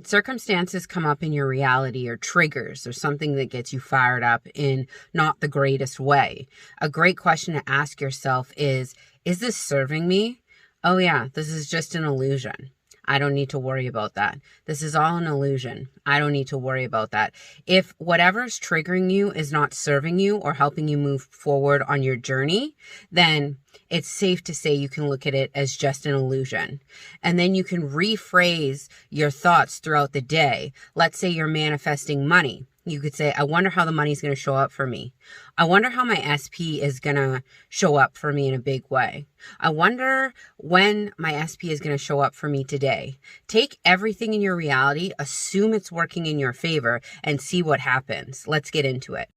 Circumstances come up in your reality or triggers or something that gets you fired up in not the greatest way. A great question to ask yourself is this serving me? Oh yeah, this is just an illusion. I don't need to worry about that. This is all an illusion. I don't need to worry about that. If whatever's triggering you is not serving you or helping you move forward on your journey, then it's safe to say you can look at it as just an illusion. And then you can rephrase your thoughts throughout the day. Let's say you're manifesting money. You could say, I wonder how the money's going to show up for me. I wonder how my SP is going to show up for me in a big way. I wonder when my SP is going to show up for me today. Take everything in your reality, assume it's working in your favor, and see what happens. Let's get into it.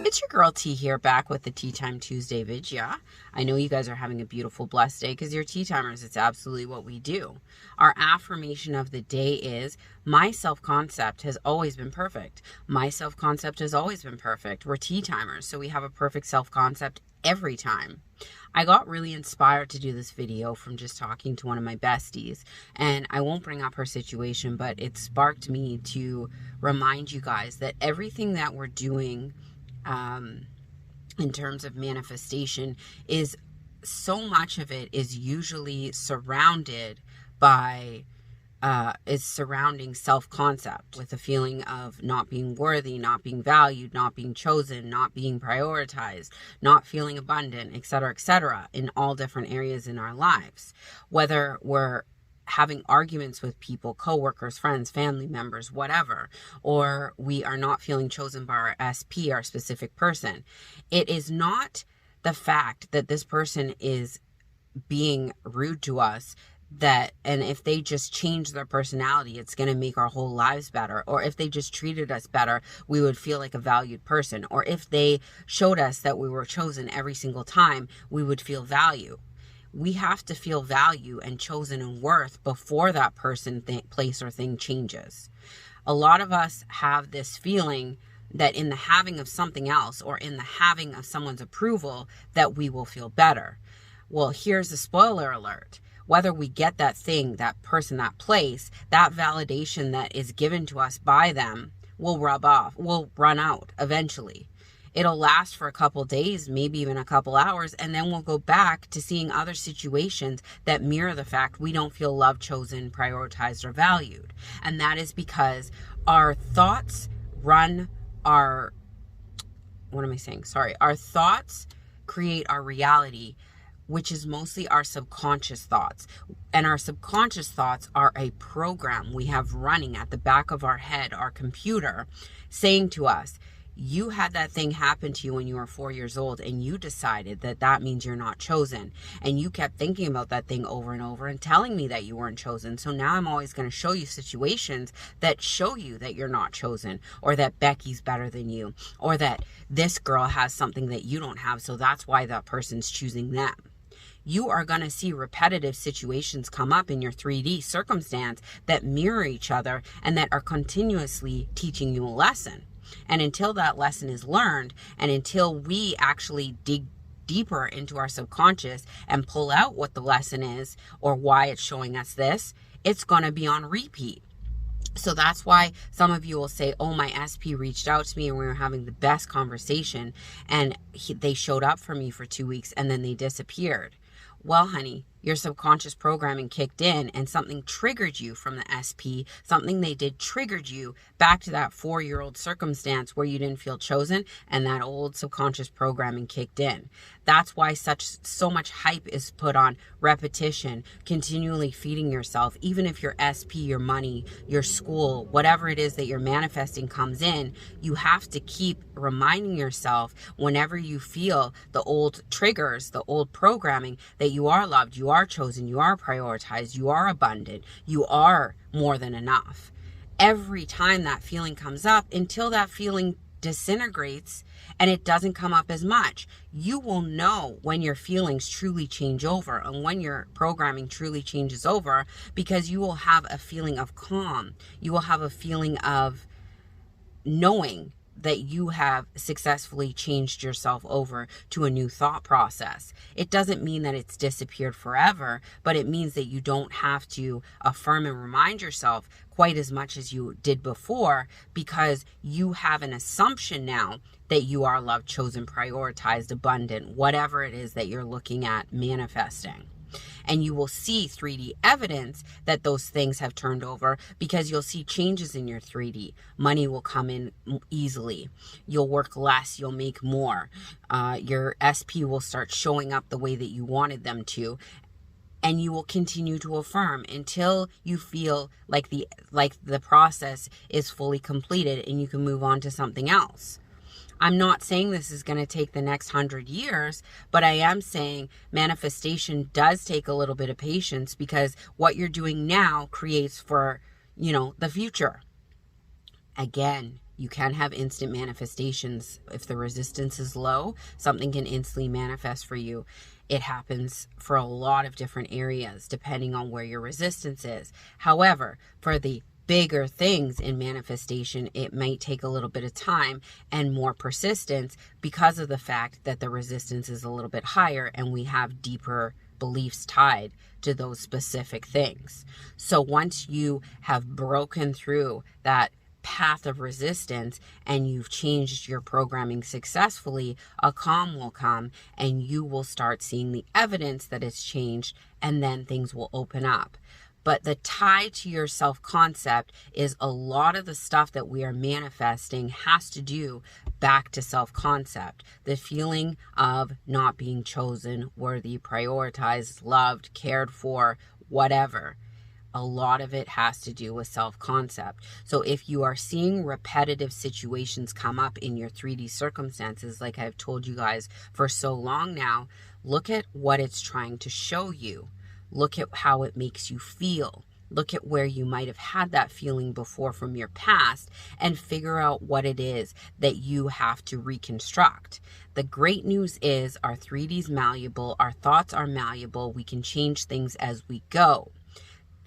It's your girl T here, back with the Ttime Tuesday vid. Yeah, I know you guys are having a beautiful, blessed day because you're tea timers. It's absolutely what we do. Our affirmation of the day is, my self-concept has always been perfect. My self-concept has always been perfect. We're tea timers, so we have a perfect self-concept every time. I got really inspired to do this video from just talking to one of my besties, and I won't bring up her situation, but it sparked me to remind you guys that everything that we're doing in terms of manifestation is so much of it is usually surrounded by is surrounding self-concept, with a feeling of not being worthy, not being valued, not being chosen, not being prioritized, not feeling abundant, etc., in all different areas in our lives. Whether we're having arguments with people, coworkers, friends, family members, whatever, or we are not feeling chosen by our SP, our specific person. It is not the fact that this person is being rude to us, and if they just change their personality, it's going to make our whole lives better. Or if they just treated us better, we would feel like a valued person. Or if they showed us that we were chosen every single time, we would feel value. We have to feel value and chosen and worth before that person, place, or thing changes. A lot of us have this feeling that in the having of something else, or in the having of someone's approval, that we will feel better. Well, here's the spoiler alert. Whether we get that thing, that person, that place, that validation that is given to us by them will run out eventually. It'll last for a couple days, maybe even a couple hours, and then we'll go back to seeing other situations that mirror the fact we don't feel loved, chosen, prioritized, or valued. And that is because our thoughts run our, our thoughts create our reality, which is mostly our subconscious thoughts. And our subconscious thoughts are a program we have running at the back of our head, our computer, saying to us, you had that thing happen to you when you were 4 years old, and you decided that that means you're not chosen. And you kept thinking about that thing over and over and telling me that you weren't chosen. So now I'm always going to show you situations that show you that you're not chosen, or that Becky's better than you, or that this girl has something that you don't have, so that's why that person's choosing them. You are going to see repetitive situations come up in your 3D circumstance that mirror each other and that are continuously teaching you a lesson. And until that lesson is learned, and until we actually dig deeper into our subconscious and pull out what the lesson is or why it's showing us this, it's going to be on repeat. So that's why some of you will say, oh, my SP reached out to me and we were having the best conversation, and they showed up for me for 2 weeks and then they disappeared. Well, honey, your subconscious programming kicked in and something triggered you from the SP. Something they did triggered you back to that 4-year-old circumstance where you didn't feel chosen, and that old subconscious programming kicked in. That's why so much hype is put on repetition, continually feeding yourself. Even if your SP, your money, your school, whatever it is that you're manifesting comes in, you have to keep reminding yourself whenever you feel the old triggers, the old programming, that you are loved, you are chosen, you are prioritized, you are abundant, you are more than enough. Every time that feeling comes up, until that feeling disintegrates and it doesn't come up as much, you will know when your feelings truly change over and when your programming truly changes over, because you will have a feeling of calm. You will have a feeling of knowing that you have successfully changed yourself over to a new thought process. It doesn't mean that it's disappeared forever, but it means that you don't have to affirm and remind yourself quite as much as you did before, because you have an assumption now that you are loved, chosen, prioritized, abundant, whatever it is that you're looking at manifesting. And you will see 3D evidence that those things have turned over, because you'll see changes in your 3D. Money will come in easily. You'll work less. You'll make more. Your SP will start showing up the way that you wanted them to. And you will continue to affirm until you feel like the process is fully completed and you can move on to something else. I'm not saying this is going to take the next 100 years, but I am saying manifestation does take a little bit of patience, because what you're doing now creates for, the future. Again, you can have instant manifestations. If the resistance is low, something can instantly manifest for you. It happens for a lot of different areas, depending on where your resistance is. However, for the bigger things in manifestation, it might take a little bit of time and more persistence, because of the fact that the resistance is a little bit higher and we have deeper beliefs tied to those specific things. So once you have broken through that path of resistance and you've changed your programming successfully, a calm will come and you will start seeing the evidence that it's changed, and then things will open up. But the tie to your self-concept is a lot of the stuff that we are manifesting has to do back to self-concept. The feeling of not being chosen, worthy, prioritized, loved, cared for, whatever. A lot of it has to do with self-concept. So if you are seeing repetitive situations come up in your 3D circumstances, like I've told you guys for so long now, look at what it's trying to show you. Look at how it makes you feel. Look at where you might have had that feeling before from your past, and figure out what it is that you have to reconstruct. The great news is our 3D is malleable. Our thoughts are malleable. We can change things as we go.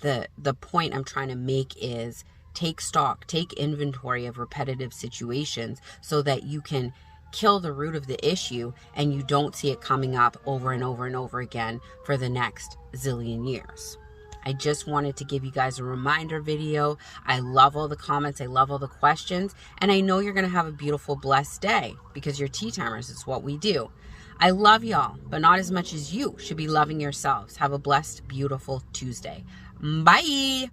The point I'm trying to make is take stock, take inventory of repetitive situations so that you can kill the root of the issue and you don't see it coming up over and over and over again for the next zillion years. I just wanted to give you guys a reminder video. I love all the comments. I love all the questions. And I know you're going to have a beautiful, blessed day, because you're tea timers. It's what we do. I love y'all, but not as much as you should be loving yourselves. Have a blessed, beautiful Tuesday. Bye.